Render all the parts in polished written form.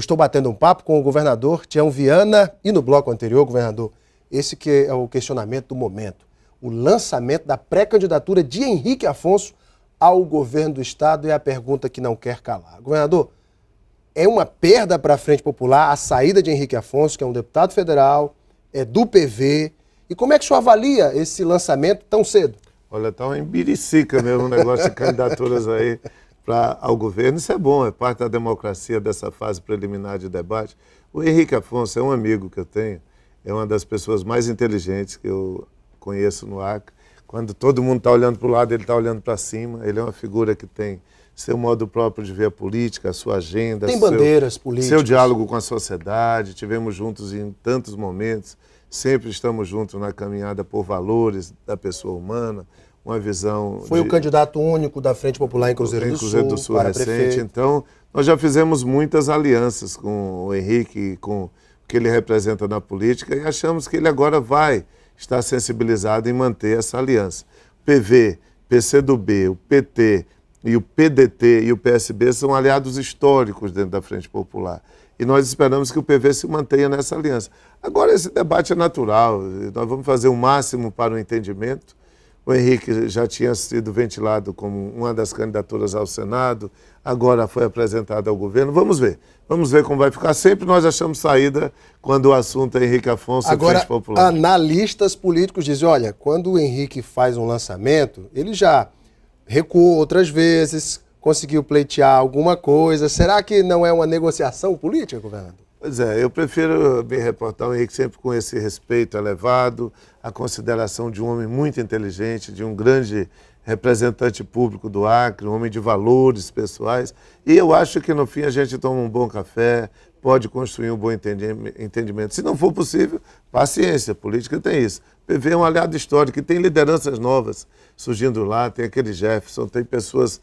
estou batendo um papo com o governador Tião Viana e no bloco anterior, governador, esse que é o questionamento do momento. O lançamento da pré-candidatura de Henrique Afonso ao governo do Estado é a pergunta que não quer calar. Governador, é uma perda para a Frente Popular a saída de Henrique Afonso, que é um deputado federal, é do PV. E como é que o senhor avalia esse lançamento tão cedo? Olha, tá uma embiricica mesmo o negócio de candidaturas aí ao governo. Isso é bom, é parte da democracia dessa fase preliminar de debate. O Henrique Afonso é um amigo que eu tenho, é uma das pessoas mais inteligentes que eu conheço no Acre. Quando todo mundo está olhando para o lado, ele está olhando para cima. Ele é uma figura que tem seu modo próprio de ver a política, a sua agenda. Tem bandeiras políticas. Seu diálogo com a sociedade. Tivemos juntos em tantos momentos. Sempre estamos juntos na caminhada por valores da pessoa humana, uma visão... Foi o candidato único da Frente Popular em Cruzeiro do Sul para recente. prefeito. Então, nós já fizemos muitas alianças com o Henrique, com o que ele representa na política, e achamos que ele agora vai estar sensibilizado em manter essa aliança. PV, PCdoB, o PT e o PDT e o PSB são aliados históricos dentro da Frente Popular. E nós esperamos que o PV se mantenha nessa aliança. Agora, esse debate é natural, nós vamos fazer o máximo para o entendimento. O Henrique já tinha sido ventilado como uma das candidaturas ao Senado, agora foi apresentado ao governo. Vamos ver como vai ficar. Sempre nós achamos saída quando o assunto é Henrique Afonso e Frente Popular. Agora, analistas políticos dizem, olha, quando o Henrique faz um lançamento, ele já recuou outras vezes, conseguiu pleitear alguma coisa. Será que não é uma negociação política, governador? Pois é, eu prefiro me reportar o Henrique sempre com esse respeito elevado, a consideração de um homem muito inteligente, de um grande representante público do Acre, um homem de valores pessoais. E eu acho que no fim a gente toma um bom café, pode construir um bom entendimento. Se não for possível, paciência, política tem isso. O PV é um aliado histórico e tem lideranças novas surgindo lá, tem aquele Jefferson, tem pessoas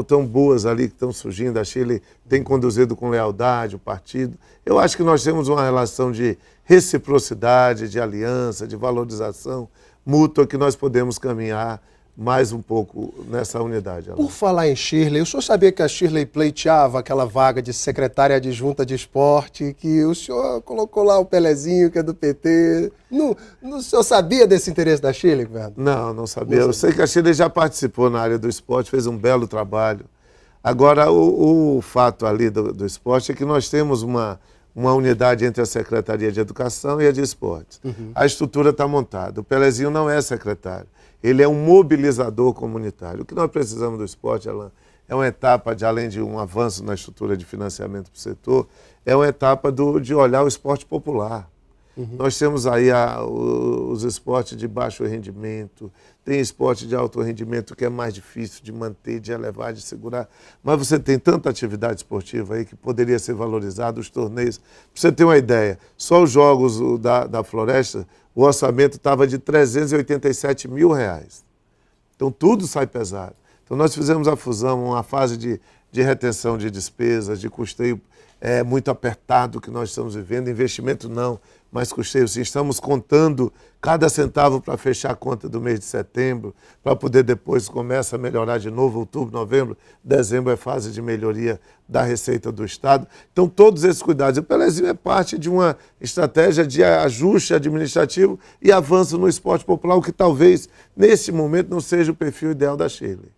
tão boas ali que estão surgindo. A Chile tem conduzido com lealdade o partido. Eu acho que nós temos uma relação de reciprocidade, de aliança, de valorização mútua que nós podemos caminhar mais um pouco nessa unidade. Por falar em Shirley, o senhor sabia que a Shirley pleiteava aquela vaga de secretária adjunta de esporte, que o senhor colocou lá o Pelezinho, que é do PT. O senhor sabia desse interesse da Shirley, governador? Não sabia. Eu sei que a Shirley já participou na área do esporte, fez um belo trabalho. Agora, o fato ali do esporte é que nós temos uma unidade entre a Secretaria de Educação e a de Esportes. A estrutura está montada. O Pelezinho não é secretário. Ele é um mobilizador comunitário. O que nós precisamos do esporte, Alain, é uma etapa, além de um avanço na estrutura de financiamento para o setor, é uma etapa de olhar o esporte popular. Nós temos aí os esportes de baixo rendimento, tem esporte de alto rendimento que é mais difícil de manter, de elevar, de segurar. Mas você tem tanta atividade esportiva aí que poderia ser valorizada, os torneios. Para você ter uma ideia, só os jogos da Floresta, o orçamento estava de R$387 mil. Então tudo sai pesado. Então nós fizemos a fusão, uma fase de retenção de despesas, de custeio muito apertado que nós estamos vivendo, investimento não, mas custeio sim. Estamos contando cada centavo para fechar a conta do mês de setembro, para poder depois começar a melhorar de novo, outubro, novembro, dezembro é fase de melhoria da receita do Estado. Então todos esses cuidados. O Pelezinho é parte de uma estratégia de ajuste administrativo e avanço no esporte popular, o que talvez nesse momento não seja o perfil ideal da Shirley.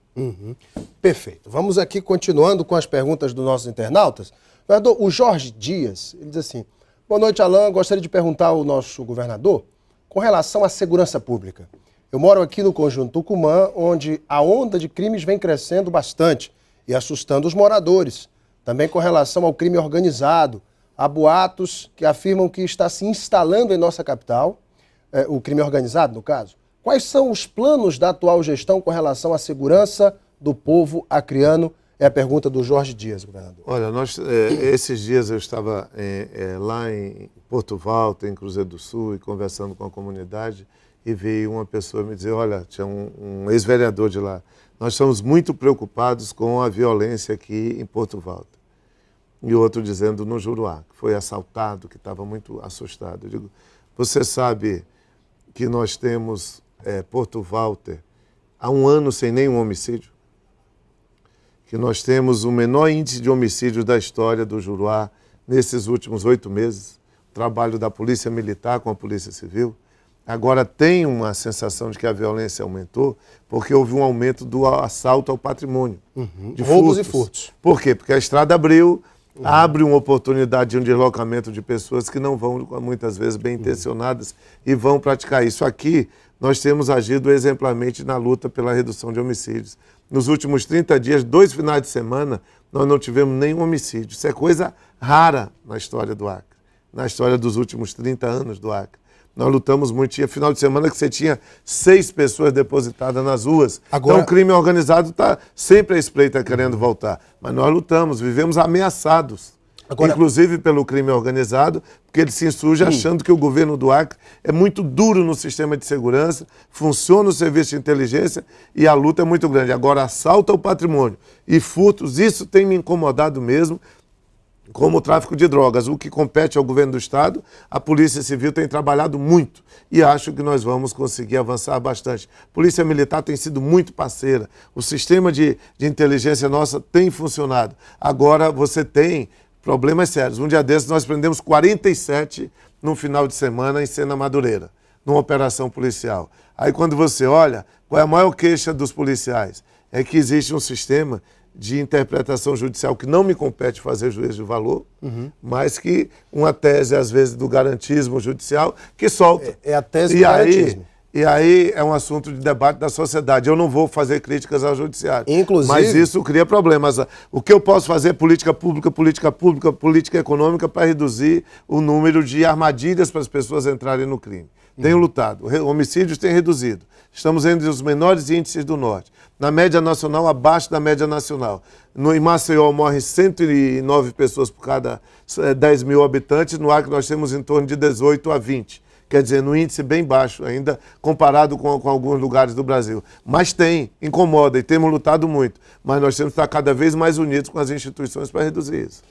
Perfeito. Vamos aqui continuando com as perguntas dos nossos internautas. Governador, o Jorge Dias, ele diz assim, boa noite, Alain, gostaria de perguntar ao nosso governador com relação à segurança pública. Eu moro aqui no Conjunto Tucumã, onde a onda de crimes vem crescendo bastante e assustando os moradores. Também com relação ao crime organizado, há boatos que afirmam que está se instalando em nossa capital, o crime organizado, no caso. Quais são os planos da atual gestão com relação à segurança do povo acreano? É a pergunta do Jorge Dias, governador. Olha, esses dias eu estava lá em Porto Walter, em Cruzeiro do Sul, e conversando com a comunidade, e veio uma pessoa me dizer, olha, tinha um ex-vereador de lá, nós estamos muito preocupados com a violência aqui em Porto Walter. E outro dizendo no Juruá, que foi assaltado, que estava muito assustado. Eu digo, você sabe que nós temos Porto Walter há 1 ano sem nenhum homicídio? Que nós temos o menor índice de homicídios da história do Juruá nesses últimos 8 meses, o trabalho da Polícia Militar com a Polícia Civil. Agora tem uma sensação de que a violência aumentou, porque houve um aumento do assalto ao patrimônio. De roubos e furtos. Por quê? Porque a estrada abriu, abre uma oportunidade de um deslocamento de pessoas que não vão, muitas vezes, bem intencionadas e vão praticar isso. Aqui, nós temos agido exemplarmente na luta pela redução de homicídios. Nos últimos 30 dias, 2 finais de semana, nós não tivemos nenhum homicídio. Isso é coisa rara na história do Acre, na história dos últimos 30 anos do Acre. Nós lutamos muito. Tinha final de semana que você tinha 6 pessoas depositadas nas ruas. Agora... Então o crime organizado está sempre à espreita querendo voltar. Mas nós lutamos, vivemos ameaçados. Agora... Inclusive pelo crime organizado, porque ele se insurge achando que o governo do Acre é muito duro no sistema de segurança, funciona o serviço de inteligência e a luta é muito grande. Agora, assalto ao patrimônio e furtos, isso tem me incomodado mesmo, como o tráfico de drogas, o que compete ao governo do Estado. A Polícia Civil tem trabalhado muito e acho que nós vamos conseguir avançar bastante. A Polícia Militar tem sido muito parceira, o sistema de inteligência nossa tem funcionado. Agora você tem problemas sérios. Um dia desses nós prendemos 47 no final de semana em Sena Madureira, numa operação policial. Aí quando você olha, qual é a maior queixa dos policiais? É que existe um sistema de interpretação judicial que não me compete fazer juízo de valor, mas que uma tese, às vezes, do garantismo judicial, que solta. É a tese do garantismo. E aí é um assunto de debate da sociedade. Eu não vou fazer críticas ao judiciário, inclusive, mas isso cria problemas. O que eu posso fazer é política pública, política econômica para reduzir o número de armadilhas para as pessoas entrarem no crime. Tenho lutado. Homicídios têm reduzido. Estamos entre os menores índices do Norte. Na média nacional, abaixo da média nacional. Em Maceió morrem 109 pessoas por cada 10 mil habitantes. No Acre nós temos em torno de 18 a 20. Quer dizer, no índice bem baixo ainda, comparado com alguns lugares do Brasil. Mas incomoda e temos lutado muito. Mas nós temos que estar cada vez mais unidos com as instituições para reduzir isso.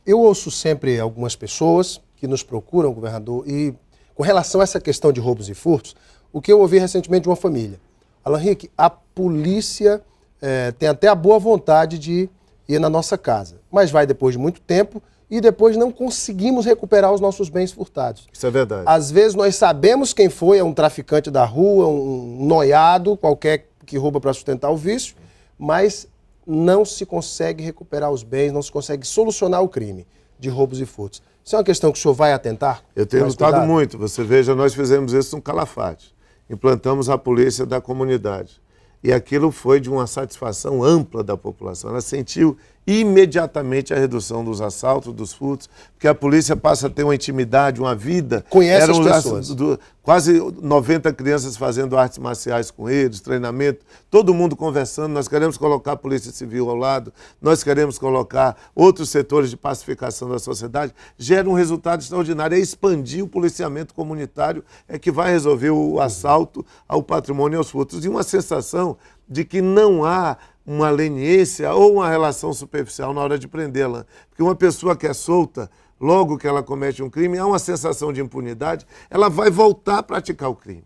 Eu ouço sempre algumas pessoas que nos procuram, governador, e com relação a essa questão de roubos e furtos, o que eu ouvi recentemente de uma família. Alan Henrique, a polícia tem até a boa vontade de ir na nossa casa, mas vai depois de muito tempo e depois não conseguimos recuperar os nossos bens furtados. Isso é verdade. Às vezes nós sabemos quem foi, é um traficante da rua, um noiado, qualquer que rouba para sustentar o vício, mas não se consegue recuperar os bens, não se consegue solucionar o crime de roubos e furtos. Isso é uma questão que o senhor vai atentar? Eu tenho lutado muito. Você veja, nós fizemos isso no Calafate. Implantamos a polícia da comunidade. E aquilo foi de uma satisfação ampla da população. Ela sentiu imediatamente a redução dos assaltos, dos furtos, porque a polícia passa a ter uma intimidade, uma vida. Conhece as pessoas. Quase 90 crianças fazendo artes marciais com eles, treinamento, todo mundo conversando. Nós queremos colocar a Polícia Civil ao lado, nós queremos colocar outros setores de pacificação da sociedade. Gera um resultado extraordinário. É expandir o policiamento comunitário, é que vai resolver o assalto ao patrimônio e aos furtos. E uma sensação de que não há uma leniência ou uma relação superficial na hora de prendê-la. Porque uma pessoa que é solta, logo que ela comete um crime, há uma sensação de impunidade, ela vai voltar a praticar o crime.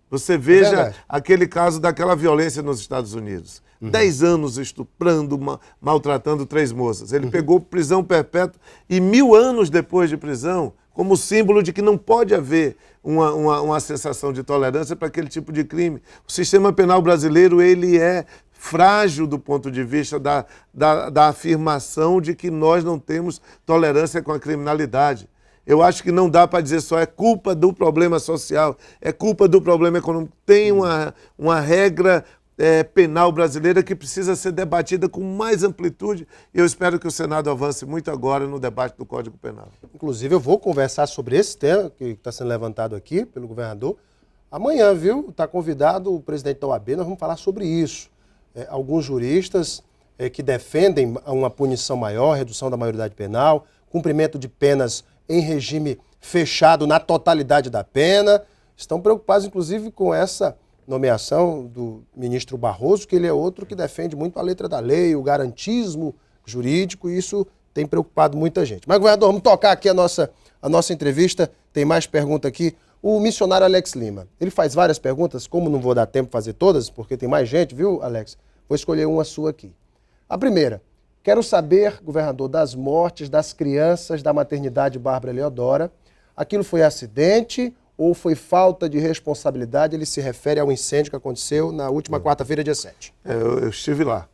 Você veja aquele caso daquela violência nos Estados Unidos. 10 anos estuprando, maltratando 3 moças. Ele pegou prisão perpétua e 1000 anos depois de prisão, como símbolo de que não pode haver uma sensação de tolerância para aquele tipo de crime. O sistema penal brasileiro, ele é frágil do ponto de vista da afirmação de que nós não temos tolerância com a criminalidade. Eu acho que não dá para dizer só é culpa do problema social, é culpa do problema econômico. Tem uma regra penal brasileira que precisa ser debatida com mais amplitude e eu espero que o Senado avance muito agora no debate do Código Penal. Inclusive, eu vou conversar sobre esse tema que está sendo levantado aqui pelo governador amanhã, viu? Está convidado o presidente da OAB, nós vamos falar sobre isso. Alguns juristas que defendem uma punição maior, redução da maioridade penal, cumprimento de penas em regime fechado na totalidade da pena, estão preocupados, inclusive, com essa nomeação do ministro Barroso, que ele é outro que defende muito a letra da lei, o garantismo jurídico, e isso tem preocupado muita gente. Mas, governador, vamos tocar aqui a nossa entrevista, tem mais pergunta aqui. O missionário Alex Lima, ele faz várias perguntas, como não vou dar tempo de fazer todas, porque tem mais gente, viu, Alex? Vou escolher uma sua aqui. A primeira, Quero saber, governador, das mortes das crianças da maternidade Bárbara Leodora. Aquilo foi acidente ou foi falta de responsabilidade? Ele se refere ao incêndio que aconteceu na última quarta-feira, dia 7. Eu estive lá.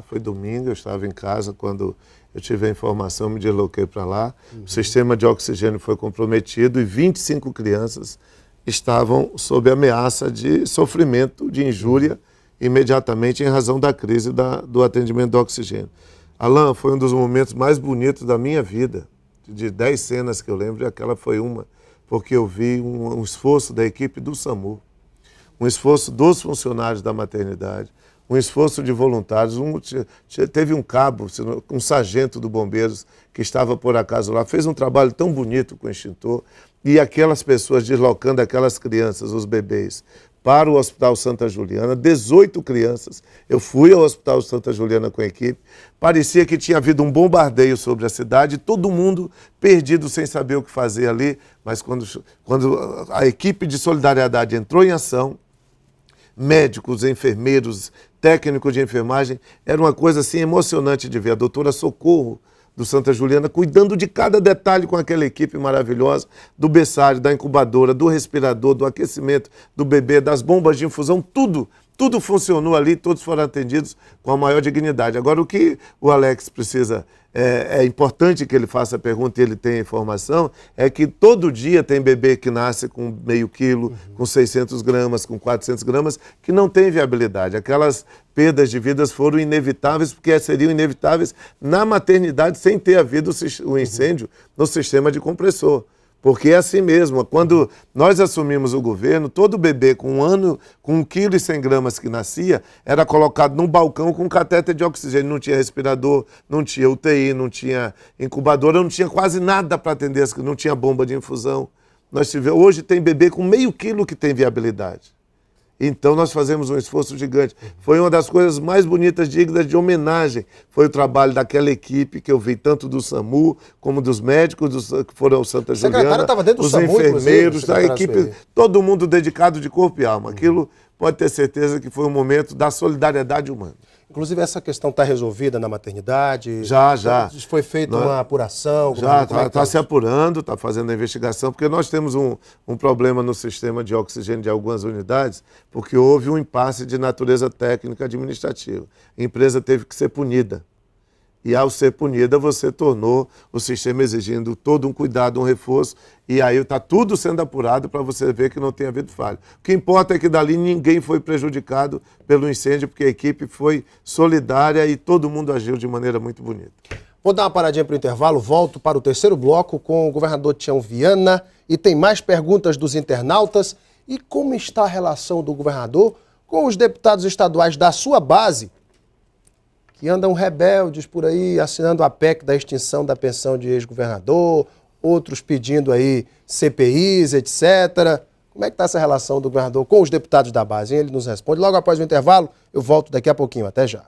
Foi domingo, eu estava em casa quando eu tive a informação, me desloquei para lá. O sistema de oxigênio foi comprometido e 25 crianças estavam sob ameaça de sofrimento, de injúria, imediatamente em razão da crise do atendimento do oxigênio. Alan, foi um dos momentos mais bonitos da minha vida. De 10 cenas que eu lembro, aquela foi uma, porque eu vi um esforço da equipe do SAMU, um esforço dos funcionários da maternidade, um esforço de voluntários. Teve um cabo, um sargento do Bombeiros, que estava por acaso lá, fez um trabalho tão bonito com o extintor, e aquelas pessoas deslocando aquelas crianças, os bebês, para o Hospital Santa Juliana, 18 crianças. Eu fui ao Hospital Santa Juliana com a equipe, parecia que tinha havido um bombardeio sobre a cidade, todo mundo perdido sem saber o que fazer ali, mas quando a equipe de solidariedade entrou em ação, médicos, enfermeiros, técnicos de enfermagem, era uma coisa assim emocionante de ver. A doutora Socorro, do Santa Juliana, cuidando de cada detalhe com aquela equipe maravilhosa, do berçário, da incubadora, do respirador, do aquecimento do bebê, das bombas de infusão, tudo funcionou ali, todos foram atendidos com a maior dignidade. Agora, o que o Alex precisa, é importante que ele faça a pergunta e ele tenha informação, é que todo dia tem bebê que nasce com meio quilo, com 600 gramas, com 400 gramas, que não tem viabilidade. Aquelas perdas de vidas foram inevitáveis, porque seriam inevitáveis na maternidade sem ter havido o incêndio no sistema de compressor. Porque é assim mesmo, quando nós assumimos o governo, todo bebê com 1 ano, com 1,1 kg que nascia, era colocado num balcão com catéter de oxigênio. Não tinha respirador, não tinha UTI, não tinha incubadora, não tinha quase nada para atender, não tinha bomba de infusão. Hoje tem bebê com meio quilo que tem viabilidade. Então nós fazemos um esforço gigante. Foi uma das coisas mais bonitas, dignas de homenagem. Foi o trabalho daquela equipe que eu vi, tanto do SAMU, como dos médicos que foram ao Santa Juliana, os enfermeiros, da equipe, todo mundo dedicado de corpo e alma. Aquilo pode ter certeza que foi um momento da solidariedade humana. Inclusive, essa questão está resolvida na maternidade? Já. Foi feita uma apuração? Já está se apurando, está fazendo a investigação, porque nós temos um problema no sistema de oxigênio de algumas unidades, porque houve um impasse de natureza técnica administrativa. A empresa teve que ser punida. E ao ser punida, você tornou o sistema exigindo todo um cuidado, um reforço, e aí está tudo sendo apurado para você ver que não tem havido falha. O que importa é que dali ninguém foi prejudicado pelo incêndio, porque a equipe foi solidária e todo mundo agiu de maneira muito bonita. Vou dar uma paradinha para o intervalo, volto para o terceiro bloco com o governador Tião Viana, e tem mais perguntas dos internautas. E como está a relação do governador com os deputados estaduais da sua base, que andam rebeldes por aí, assinando a PEC da extinção da pensão de ex-governador, outros pedindo aí CPIs, etc. Como é que está essa relação do governador com os deputados da base? Ele nos responde logo após o intervalo. Eu volto daqui a pouquinho. Até já.